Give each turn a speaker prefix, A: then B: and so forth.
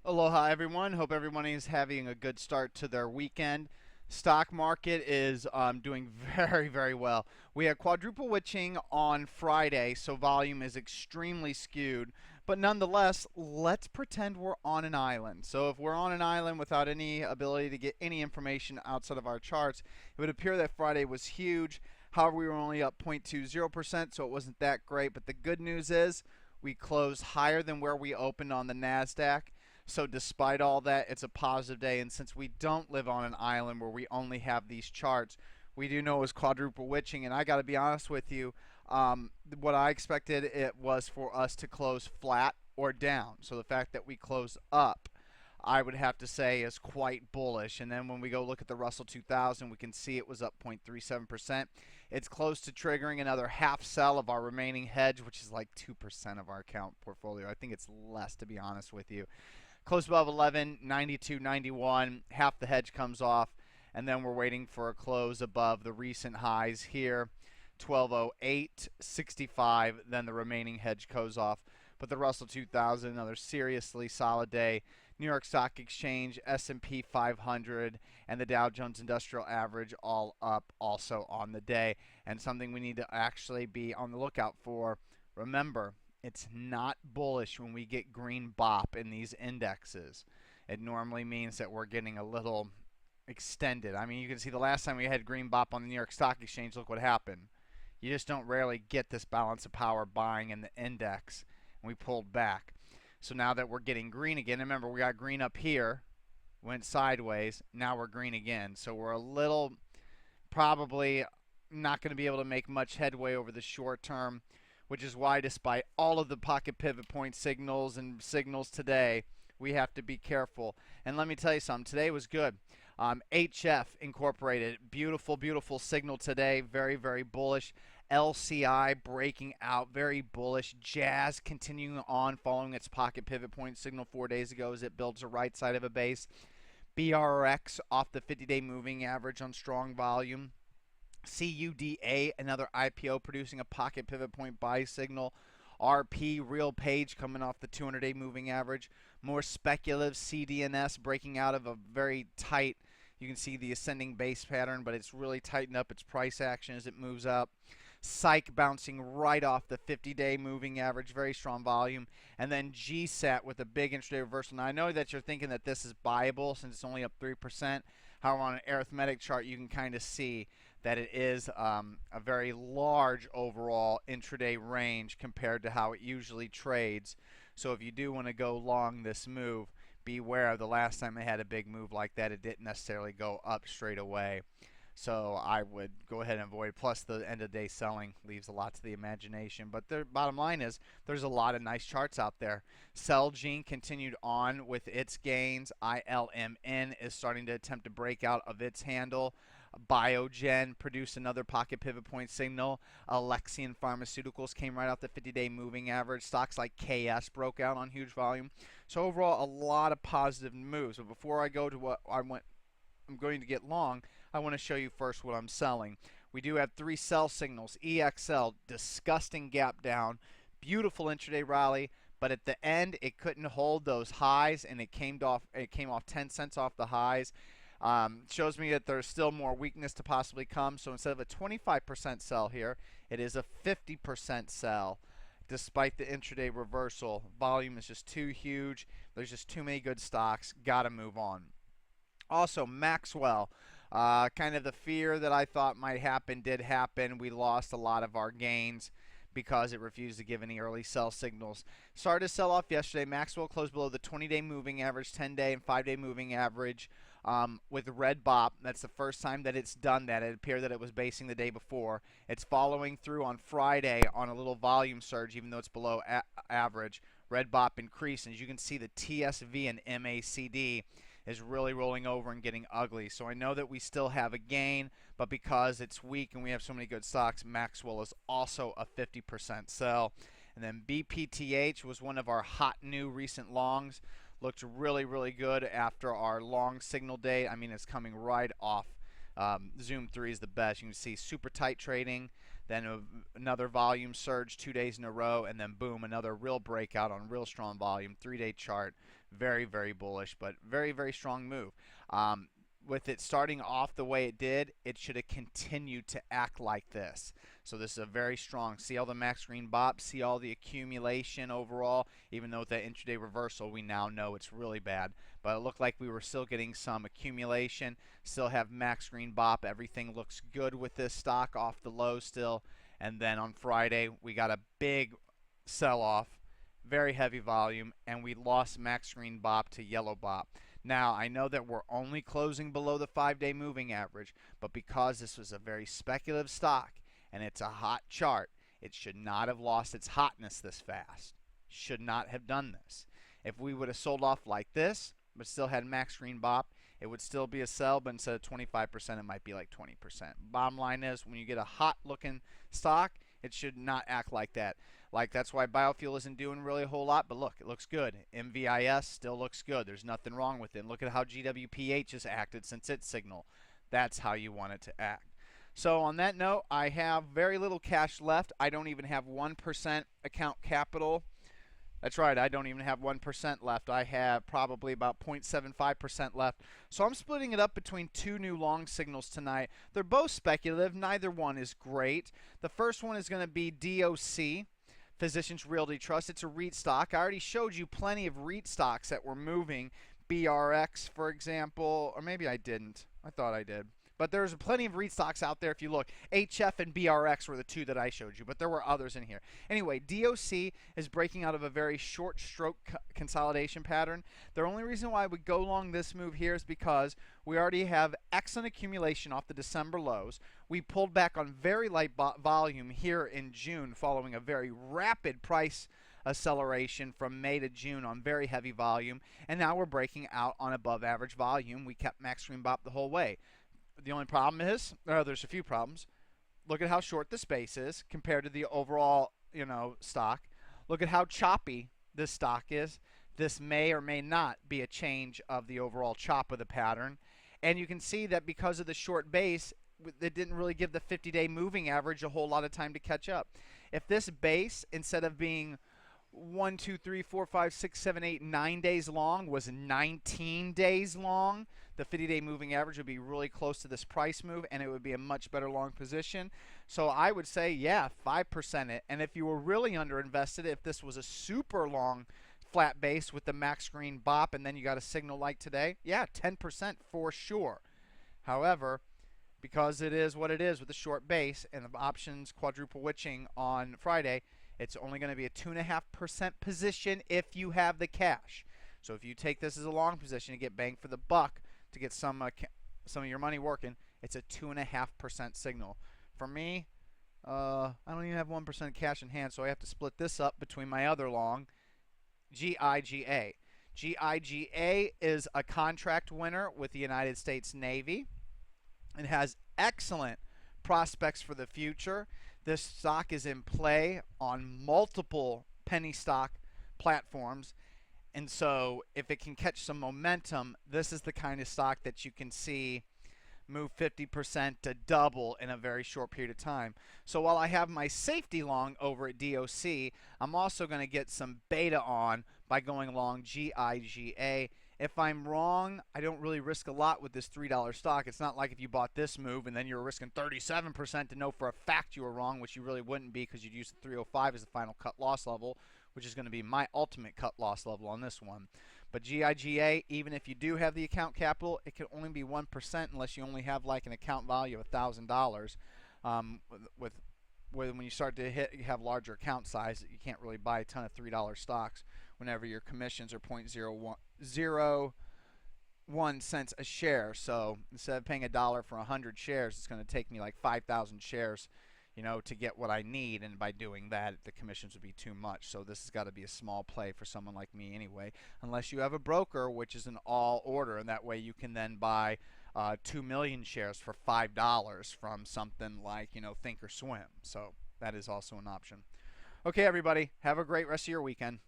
A: Aloha, everyone. Hope everyone is having a good start to their weekend. Stock market is doing very, very well. We had quadruple witching on Friday, so volume is extremely skewed. But nonetheless, let's pretend we're on an island. So if we're on an island without any ability to get any information outside of our charts, it would appear that Friday was huge. However, we were only up 0.20%, so it wasn't that great. But the good news is we closed higher than where we opened on the NASDAQ. So despite all that, it's a positive day. And since we don't live on an island where we only have these charts, we do know it was quadruple witching. And I got to be honest with you, what I expected it was for us to close flat or down. So the fact that we closed up, I would have to say, is quite bullish. And then when we go look at the Russell 2000, we can see it was up 0.37%. It's close to triggering another half sell of our remaining hedge, which is like 2% of our account portfolio. I think it's less, to be honest with you. Close above 11, 92.91. Half the hedge comes off, and then we're waiting for a close above the recent highs here, 1208.65. Then the remaining hedge goes off. But the Russell 2000, another seriously solid day. New York Stock Exchange, S&P 500, and the Dow Jones Industrial Average all up also on the day. And something we need to actually be on the lookout for. Remember, it's not bullish when we get green bop in these indexes. It normally means that we're getting a little extended. I mean, you can see the last time we had green bop on the New York Stock Exchange, look what happened. You just don't rarely get this balance of power buying in the index, and we pulled back. So now that we're getting green again, remember we got green up here, went sideways, now we're green again. So we're a little probably not going to be able to make much headway over the short term, which is why despite all of the pocket pivot point signals and signals today, we have to be careful. And let me tell you something, today was good. HF Incorporated, beautiful, beautiful signal today, very, very bullish. LCI breaking out, very bullish. Jazz continuing on, following its pocket pivot point signal 4 days ago as it builds the right side of a base. BRX off the 50-day moving average on strong volume. CUDA, another IPO producing a pocket pivot point buy signal. RP, Real Page coming off the 200-day moving average. More speculative CDNS breaking out of a very tight, you can see the ascending base pattern, but it's really tightened up its price action as it moves up. Psych bouncing right off the 50-day moving average, very strong volume. And then GSAT with a big intraday reversal. Now I know that you're thinking that this is buyable since it's only up 3%. However, on an arithmetic chart, you can kind of see that it is a very large overall intraday range compared to how it usually trades. So if you do want to go long this move, beware. The last time they had a big move like that, it didn't necessarily go up straight away. So I would go ahead and avoid. Plus, the end of day selling leaves a lot to the imagination. But the bottom line is there's a lot of nice charts out there. Celgene continued on with its gains. ILMN is starting to attempt to break out of its handle. Biogen produced another pocket pivot point signal. Alexion Pharmaceuticals came right off the 50-day moving average. Stocks like KS broke out on huge volume. So overall, a lot of positive moves. But before I go to what I'm going to get long, I want to show you first what I'm selling. We do have 3 sell signals. EXL, disgusting gap down, beautiful intraday rally, but at the end it couldn't hold those highs, and it came off 10 cents off the highs. Shows me that there's still more weakness to possibly come. So instead of a 25% sell here, it is a 50% sell. Despite the intraday reversal, volume is just too huge. There's just too many good stocks. Gotta move on. Also, Maxwell, kind of the fear that I thought might happen did happen. We lost a lot of our gains because it refused to give any early sell signals. Started to sell off yesterday. Maxwell closed below the 20-day moving average, 10-day and 5-day moving average with red bop. That's the first time that it's done that. It appeared that it was basing the day before. It's following through on Friday on a little volume surge, even though it's below average. Red bop increase, and as you can see, the TSV and MACD is really rolling over and getting ugly. So I know that we still have a gain, but because it's weak and we have so many good stocks, Maxwell is also a 50% sell. And then BPTH was one of our hot new recent longs. Looked really, really good after our long signal day. I mean, it's coming right off. Zoom 3 is the best. You can see super tight trading, then another volume surge 2 days in a row, and then boom, another real breakout on real strong volume, 3-day chart. Very, very bullish, but very, very strong move. Um, with it starting off the way it did, it should have continued to act like this. So this is a very strong. See all the max green bop, see all the accumulation overall. Even though with that intraday reversal, we now know it's really bad. But it looked like we were still getting some accumulation. Still have max green bop. Everything looks good with this stock off the low still. And then on Friday, we got a big sell-off, very heavy volume, and we lost max green bop to yellow bop. Now, I know that we're only closing below the 5-day moving average, but because this was a very speculative stock and it's a hot chart, it should not have lost its hotness this fast. Should not have done this. If we would have sold off like this, but still had max green bop, it would still be a sell, but instead of 25%, it might be like 20%. Bottom line is, when you get a hot looking stock, it should not act like that. Like, that's why biofuel isn't doing really a whole lot, but look, it looks good. MVIS still looks good. There's nothing wrong with it. And look at how GWPH has acted since its signal. That's how you want it to act. So on that note, I have very little cash left. I don't even have 1% account capital. That's right, I don't even have 1% left. I have probably about 0.75% left. So I'm splitting it up between two new long signals tonight. They're both speculative. Neither one is great. The first one is going to be DOC, Physicians Realty Trust. It's a REIT stock. I already showed you plenty of REIT stocks that were moving. BRX, for example, or maybe I didn't. I thought I did. But there's plenty of REIT stocks out there if you look. HF and BRX were the two that I showed you, but there were others in here. Anyway, DOC is breaking out of a very short stroke consolidation pattern. The only reason why I would go long this move here is because we already have excellent accumulation off the December lows. We pulled back on very light volume here in June following a very rapid price acceleration from May to June on very heavy volume, and now we're breaking out on above average volume. We kept max green bop the whole way. The only problem is, there's a few problems. Look at how short the space is compared to the overall, stock. Look at how choppy this stock is. This may or may not be a change of the overall chop of the pattern. And you can see that because of the short base, it didn't really give the 50-day moving average a whole lot of time to catch up. If this base, instead of being 1, 2, 3, 4, 5, 6, 7, 8, 9 days long, was 19 days long, the 50-day moving average would be really close to this price move, and it would be a much better long position. So I would say, yeah, 5% it. And if you were really underinvested, if this was a super long flat base with the max green bop, and then you got a signal like today, yeah, 10% for sure. However, because it is what it is with the short base and the options quadruple witching on Friday, it's only going to be a 2.5% position if you have the cash. So if you take this as a long position and get bang for the buck to get some of your money working, it's a 2.5% signal. For me, I don't even have 1% cash in hand, so I have to split this up between my other long, GIGA. GIGA is a contract winner with the United States Navy and has excellent prospects for the future. This stock is in play on multiple penny stock platforms. And so if it can catch some momentum, this is the kind of stock that you can see move 50% to double in a very short period of time. So while I have my safety long over at DOC, I'm also going to get some beta on by going long GIGA. If I'm wrong, I don't really risk a lot with this $3 stock. It's not like if you bought this move and then you're risking 37% to know for a fact you were wrong, which you really wouldn't be because you'd use the 305 as the final cut loss level, which is going to be my ultimate cut loss level on this one. But GIGA, even if you do have the account capital, it can only be 1% unless you only have like an account value of $1,000. When you start to you have larger account size, you can't really buy a ton of $3 stocks whenever your commissions are 0.01 cents a share. So instead of paying $1 for 100 shares, it's going to take me like 5,000 shares, to get what I need, and by doing that, the commissions would be too much. So this has got to be a small play for someone like me anyway, unless you have a broker, which is an all order, and that way you can then buy 2 million shares for $5 from something like, Thinkorswim. So that is also an option. Okay, everybody, have a great rest of your weekend.